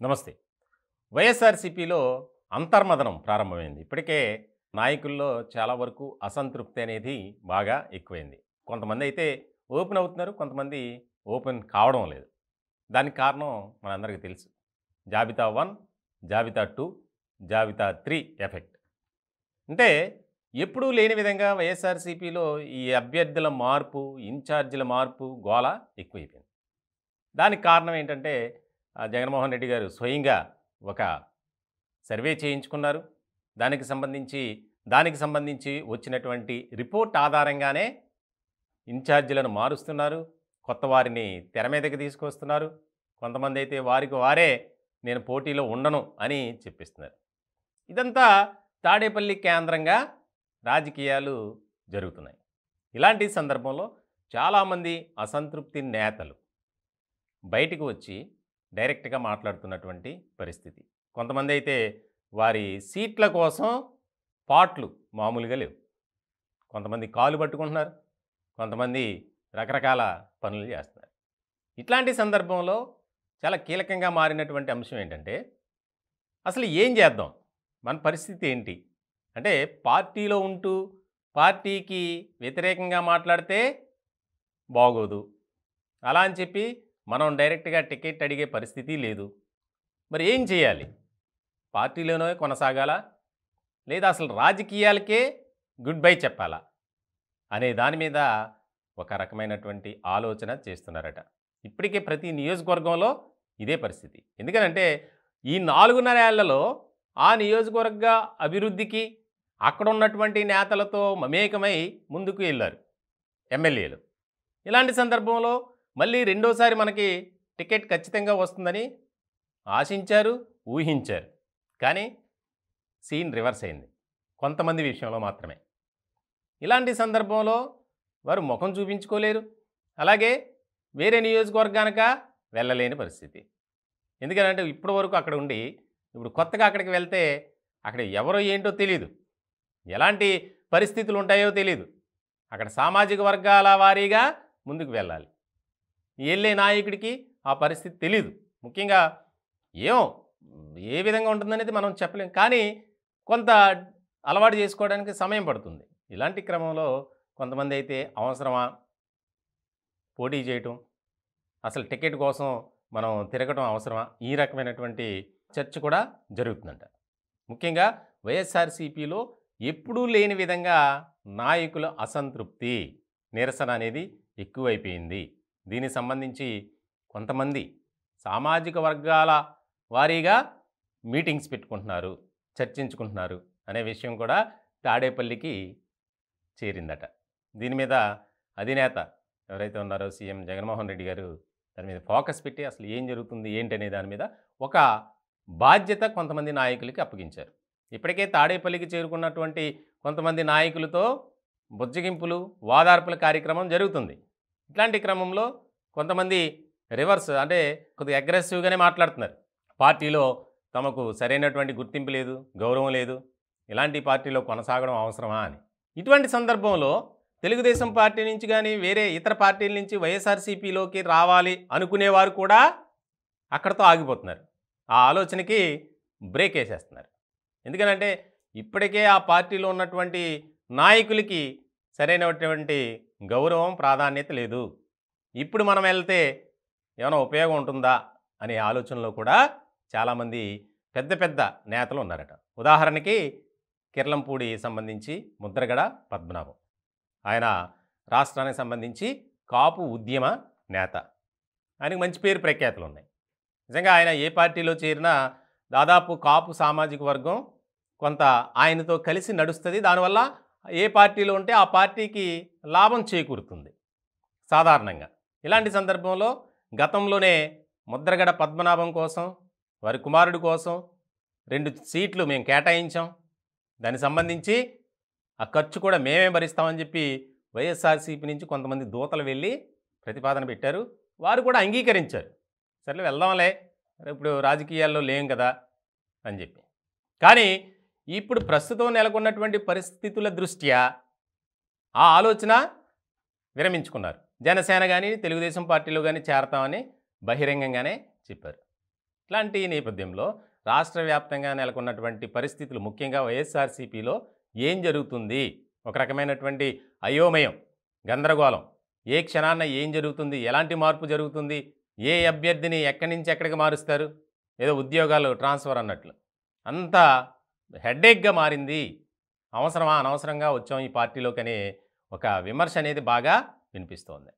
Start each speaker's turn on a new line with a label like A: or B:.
A: నమస్తే. వైఎస్ఆర్‌సీపీలో అంతర్మథనం ప్రారంభమైంది. ఇప్పటికే నాయకుల్లో చాలా వరకు అసంతృప్తి అనేది బాగా ఎక్కువైంది. కొంతమందైతే ఓపెన్ అవుతున్నారు. కొంతమంది ఓపెన్ కావడం లేదు. దానికి కారణం మనందరికీ తెలుసు. జాబితా 1, జాబితా 2, జాబితా 3 ఎఫెక్ట్. అంటే ఎప్పుడూ లేని విధంగా వైఎస్ఆర్‌సీపీలో ఈ అభ్యర్థుల మార్పు, ఇన్ఛార్జీల మార్పు గోల ఎక్కువైపోయింది. దానికి కారణం ఏంటంటే జగన్మోహన్ రెడ్డి గారు స్వయంగా ఒక సర్వే చేయించుకున్నారు. దానికి సంబంధించి వచ్చినటువంటి రిపోర్ట్ ఆధారంగానే ఇన్ఛార్జీలను మారుస్తున్నారు. కొత్త వారిని తెర మీదకి తీసుకొస్తున్నారు. కొంతమంది అయితే వారికి వారే నేను పోటీలో ఉండను అని చెప్పిస్తున్నారు. ఇదంతా తాడేపల్లి కేంద్రంగా రాజకీయాలు జరుగుతున్నాయి. ఇలాంటి సందర్భంలో చాలామంది అసంతృప్తి నేతలు బయటికి వచ్చి డైరెక్ట్గా మాట్లాడుతున్నటువంటి పరిస్థితి. కొంతమంది అయితే వారి సీట్ల కోసం పాట్లు మామూలుగా లేవు. కొంతమంది కాలు పట్టుకుంటున్నారు. కొంతమంది రకరకాల పనులు చేస్తున్నారు. ఇట్లాంటి సందర్భంలో చాలా కీలకంగా మారినటువంటి అంశం ఏంటంటే అసలు ఏం చేద్దాం? మన పరిస్థితి ఏంటి? అంటే పార్టీలో ఉంటూ పార్టీకి వ్యతిరేకంగా మాట్లాడితే బాగోదు. అలా అని చెప్పి మనం డైరెక్ట్గా టికెట్ అడిగే పరిస్థితి లేదు. మరి ఏం చేయాలి? పార్టీలోనే కొనసాగాలా? లేదా అసలు రాజకీయాలకే గుడ్ బై చెప్పాలా? అనే దాని మీద ఒక రకమైనటువంటి ఆలోచన చేస్తున్నారట. ఇప్పటికే ప్రతి నియోజకవర్గంలో ఇదే పరిస్థితి. ఎందుకనంటే ఈ 4.5 ఏళ్లలో ఆ నియోజకవర్గ అభివృద్ధికి అక్కడ ఉన్నటువంటి నేతలతో మమేకమై ముందుకు వెళ్ళారు ఎమ్మెల్యేలు. ఇలాంటి సందర్భంలో మళ్ళీ రెండోసారి మనకి టికెట్ ఖచ్చితంగా వస్తుందని ఆశించారు, ఊహించారు. కానీ సీన్ రివర్స్ అయింది. కొంతమంది విషయంలో మాత్రమే. ఇలాంటి సందర్భంలో వారు ముఖం చూపించుకోలేరు. అలాగే వేరే నియోజకవర్గానిక వెళ్ళలేని పరిస్థితి. ఎందుకనంటే ఇప్పటి వరకు అక్కడ ఉండి ఇప్పుడు కొత్తగా అక్కడికి వెళ్తే అక్కడ ఎవరో ఏంటో తెలీదు. ఎలాంటి పరిస్థితులు ఉంటాయో తెలీదు. అక్కడ సామాజిక వర్గాల వారీగా ముందుకు వెళ్ళాలి. వెళ్ళే నాయకుడికి ఆ పరిస్థితి తెలీదు. ముఖ్యంగా ఏమో ఏ విధంగా ఉంటుందనేది మనం చెప్పలేం. కానీ కొంత అలవాటు చేసుకోవడానికి సమయం పడుతుంది. ఇలాంటి క్రమంలో కొంతమంది అయితే అవసరమా పోటీ చేయటం, అసలు టికెట్ కోసం మనం తిరగటం అవసరమా? ఈ రకమైనటువంటి చర్చ కూడా జరుగుతుందంట. ముఖ్యంగా వైఎస్ఆర్‌సీపీలో ఎప్పుడూ లేని విధంగా నాయకుల అసంతృప్తి, నిరసన అనేది ఎక్కువైపోయింది. దీనికి సంబంధించి కొంతమంది సామాజిక వర్గాల వారీగా మీటింగ్స్ పెట్టుకుంటున్నారు, చర్చించుకుంటున్నారు అనే విషయం కూడా తాడేపల్లికి చేరిందట. దీని మీద అధినేత ఎవరైతే ఉన్నారో సీఎం జగన్మోహన్ రెడ్డి గారు దాని మీద ఫోకస్ పెట్టి అసలు ఏం జరుగుతుంది ఏంటనే దాని మీద ఒక బాధ్యత కొంతమంది నాయకులకి అప్పగించారు. ఇప్పటికే తాడేపల్లికి చేరుకున్నటువంటి కొంతమంది నాయకులతో బుజ్జగింపులు, వాదార్పుల కార్యక్రమం జరుగుతుంది. ఇట్లాంటి క్రమంలో కొంతమంది రివర్స్ అంటే కొద్దిగా అగ్రెసివ్గానే మాట్లాడుతున్నారు. పార్టీలో తమకు సరైనటువంటి గుర్తింపు లేదు, గౌరవం లేదు, ఇలాంటి పార్టీలో కొనసాగడం అవసరమా అని. ఇటువంటి సందర్భంలో తెలుగుదేశం పార్టీ నుంచి కానీ వేరే ఇతర పార్టీల నుంచి వైఎస్ఆర్‌సీపీలోకి రావాలి అనుకునేవారు కూడా అక్కడితో ఆగిపోతున్నారు. ఆ ఆలోచనకి బ్రేక్ వేసేస్తున్నారు. ఎందుకనంటే ఇప్పటికే ఆ పార్టీలో ఉన్నటువంటి నాయకులకి సరైనటువంటి గౌరవం, ప్రాధాన్యత లేదు. ఇప్పుడు మనం వెళ్తే ఏమైనా ఉపయోగం ఉంటుందా అనే ఆలోచనలో కూడా చాలామంది పెద్ద పెద్ద నేతలు ఉన్నారట. ఉదాహరణకి కిర్లంపూడి సంబంధించి ముద్రగడ పద్మనాభం. ఆయన రాష్ట్రానికి సంబంధించి కాపు ఉద్యమ నేత. ఆయనకు మంచి పేరు ప్రఖ్యాతులు ఉన్నాయి. నిజంగా ఆయన ఏ పార్టీలో చేరినా దాదాపు కాపు సామాజిక వర్గం కొంత ఆయనతో కలిసి నడుస్తుంది. దానివల్ల ఏ పార్టీలో ఉంటే ఆ పార్టీకి లాభం చేకూరుతుంది సాధారణంగా. ఇలాంటి సందర్భంలో గతంలోనే ముద్రగడ పద్మనాభం కోసం, వారి కుమారుడి కోసం 2 సీట్లు మేము కేటాయించాం. దానికి సంబంధించి ఆ ఖర్చు కూడా మేమే భరిస్తామని చెప్పి వైఎస్ఆర్‌సీపీ నుంచి కొంతమంది దూతలు వెళ్ళి ప్రతిపాదన పెట్టారు. వారు కూడా అంగీకరించారు. సర్లే వెళ్దాంలే, ఇప్పుడు రాజకీయాల్లో లేం కదా అని చెప్పి. కానీ ఇప్పుడు ప్రస్తుతం నెలకొన్నటువంటి పరిస్థితుల దృష్ట్యా ఆ ఆలోచన విరమించుకున్నారు. జనసేన కానీ తెలుగుదేశం పార్టీలో కానీ చేరతామని బహిరంగంగానే చెప్పారు. ఇట్లాంటి నేపథ్యంలో రాష్ట్ర వ్యాప్తంగా నెలకొన్నటువంటి పరిస్థితులు ముఖ్యంగా వైఎస్ఆర్సీపీలో ఏం జరుగుతుంది? ఒక రకమైనటువంటి అయోమయం, గందరగోళం. ఏ క్షణాన ఏం జరుగుతుంది? ఎలాంటి మార్పు జరుగుతుంది? ఏ అభ్యర్థిని ఎక్కడి నుంచి ఎక్కడికి మారుస్తారు? ఏదో ఉద్యోగాలు ట్రాన్స్‌ఫర్ అన్నట్లు. అంతా హెడ్‌ఏక్‌గా మారింది. అవసరమా? అనవసరంగా వచ్చాం ఈ పార్టీలోకనే ఒక విమర్శ అనేది బాగా వినిపిస్తోంది.